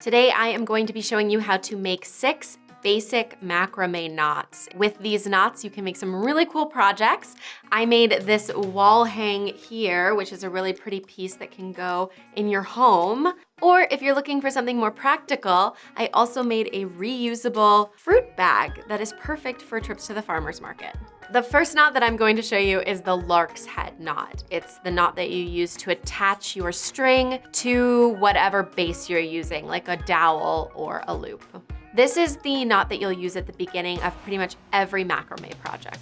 Today I am going to be showing you how to make 6 basic macrame knots. With these knots, you can make some really cool projects. I made this wall hang here, which is a really pretty piece that can go in your home. Or if you're looking for something more practical, I also made a reusable fruit bag that is perfect for trips to the farmer's market. The first knot that I'm going to show you is the Larks Head knot. It's the knot that you use to attach your string to whatever base you're using, like a dowel or a loop. This is the knot that you'll use at the beginning of pretty much every macrame project.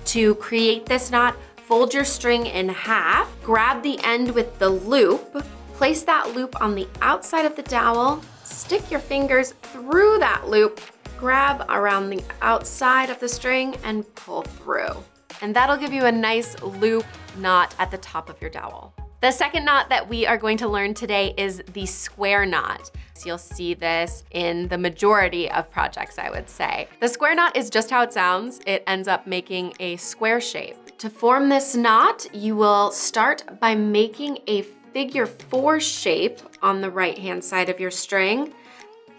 To create this knot, fold your string in half, grab the end with the loop, place that loop on the outside of the dowel, stick your fingers through that loop, grab around the outside of the string and pull through. And that'll give you a nice loop knot at the top of your dowel. The second knot that we are going to learn today is the square knot. So you'll see this in the majority of projects, I would say. The square knot is just how it sounds. It ends up making a square shape. To form this knot, you will start by making a figure 4 shape on the right-hand side of your string.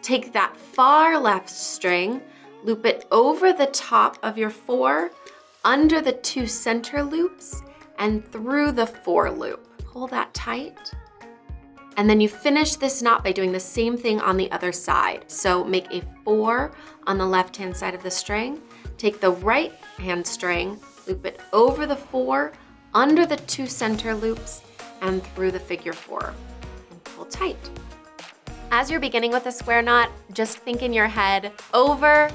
Take that far left string, loop it over the top of your 4, under the 2 center loops, and through the 4 loop. Pull that tight. And then you finish this knot by doing the same thing on the other side. So make a 4 on the left-hand side of the string, take the right-hand string, loop it over the 4, under the 2 center loops, and through the figure 4, and pull tight. As you're beginning with a square knot, just think in your head, over,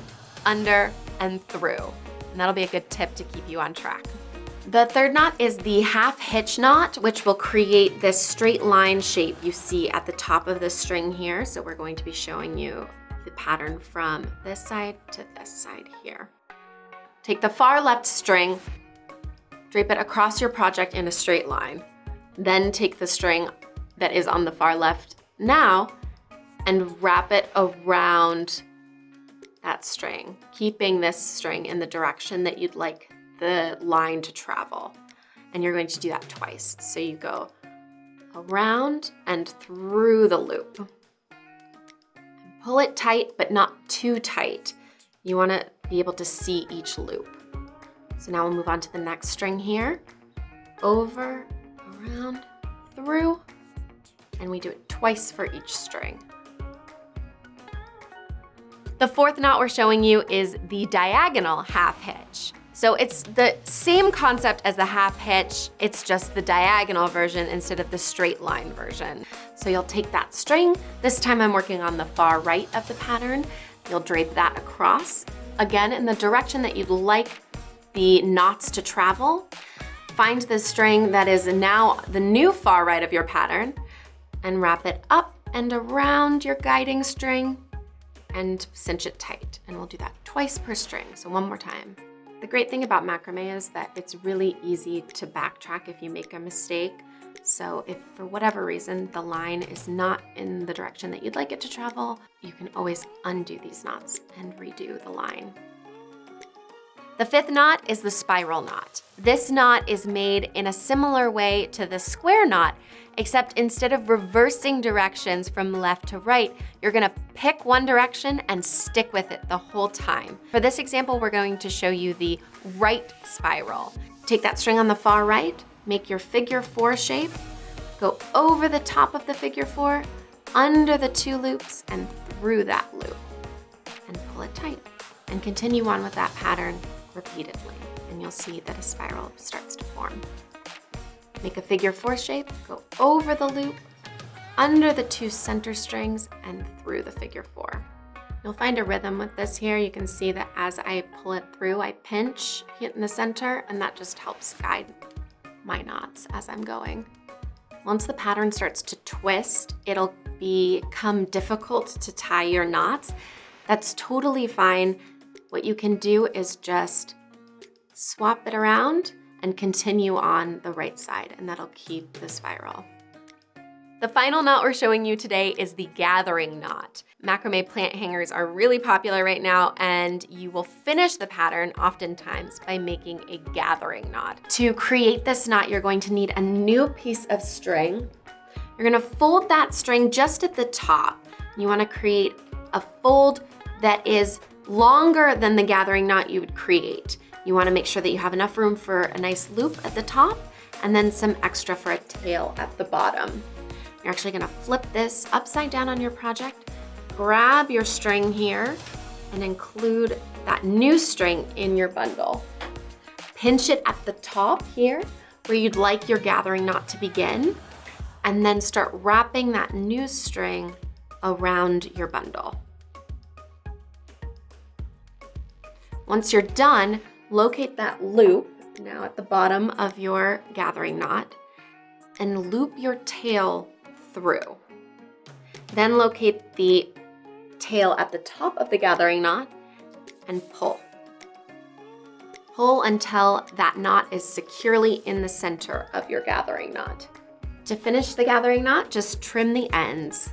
under, and through. And that'll be a good tip to keep you on track. The third knot is the half hitch knot, which will create this straight line shape you see at the top of the string here. So we're going to be showing you the pattern from this side to this side here. Take the far left string, drape it across your project in a straight line. Then take the string that is on the far left now and wrap it around that string, keeping this string in the direction that you'd like the line to travel. And you're going to do that twice. So you go around and through the loop. Pull it tight, but not too tight. You want to be able to see each loop. So now we'll move on to the next string here. Over, around, through, and we do it twice for each string. The fourth knot we're showing you is the diagonal half hitch. So it's the same concept as the half hitch, it's just the diagonal version instead of the straight line version. So you'll take that string, this time I'm working on the far right of the pattern, you'll drape that across, again in the direction that you'd like the knots to travel. Find the string that is now the new far right of your pattern and wrap it up and around your guiding string and cinch it tight. And we'll do that twice per string, so one more time. The great thing about macrame is that it's really easy to backtrack if you make a mistake. So if for whatever reason the line is not in the direction that you'd like it to travel, you can always undo these knots and redo the line. The fifth knot is the spiral knot. This knot is made in a similar way to the square knot, except instead of reversing directions from left to right, you're gonna pick one direction and stick with it the whole time. For this example, we're going to show you the right spiral. Take that string on the far right, make your figure 4 shape, go over the top of the figure 4, under the 2 loops, and through that loop, and pull it tight. And continue on with that pattern repeatedly, and you'll see that a spiral starts to form. Make a figure 4 shape, go over the loop, under the 2 center strings, and through the figure 4. You'll find a rhythm with this here. You can see that as I pull it through, I pinch, hit in the center, and that just helps guide my knots as I'm going. Once the pattern starts to twist, it'll become difficult to tie your knots. That's totally fine. What you can do is just swap it around and continue on the right side, and that'll keep the spiral. The final knot we're showing you today is the gathering knot. Macrame plant hangers are really popular right now, and you will finish the pattern oftentimes by making a gathering knot. To create this knot, you're going to need a new piece of string. You're gonna fold that string just at the top. You wanna create a fold that is longer than the gathering knot you would create. You wanna make sure that you have enough room for a nice loop at the top and then some extra for a tail at the bottom. You're actually gonna flip this upside down on your project, grab your string here, and include that new string in your bundle. Pinch it at the top here where you'd like your gathering knot to begin, and then start wrapping that new string around your bundle. Once you're done, locate that loop now at the bottom of your gathering knot and loop your tail through. Then locate the tail at the top of the gathering knot and pull. Pull until that knot is securely in the center of your gathering knot. To finish the gathering knot, just trim the ends.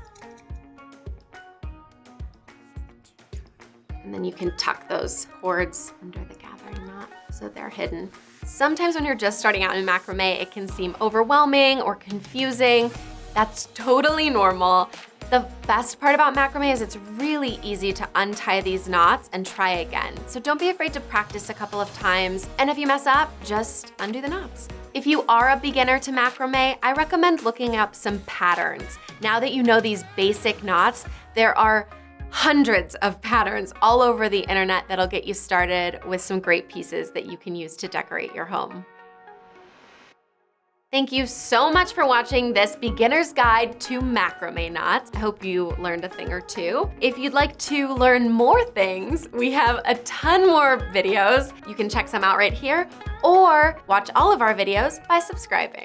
And then you can tuck those cords under the gathering knot so they're hidden. Sometimes when you're just starting out in macrame, it can seem overwhelming or confusing. That's totally normal. The best part about macrame is it's really easy to untie these knots and try again. So don't be afraid to practice a couple of times. And if you mess up, just undo the knots. If you are a beginner to macrame, I recommend looking up some patterns. Now that you know these basic knots, there are hundreds of patterns all over the internet that'll get you started with some great pieces that you can use to decorate your home. Thank you so much for watching this beginner's guide to macrame knots. I hope you learned a thing or two. If you'd like to learn more things, we have a ton more videos. You can check some out right here or watch all of our videos by subscribing.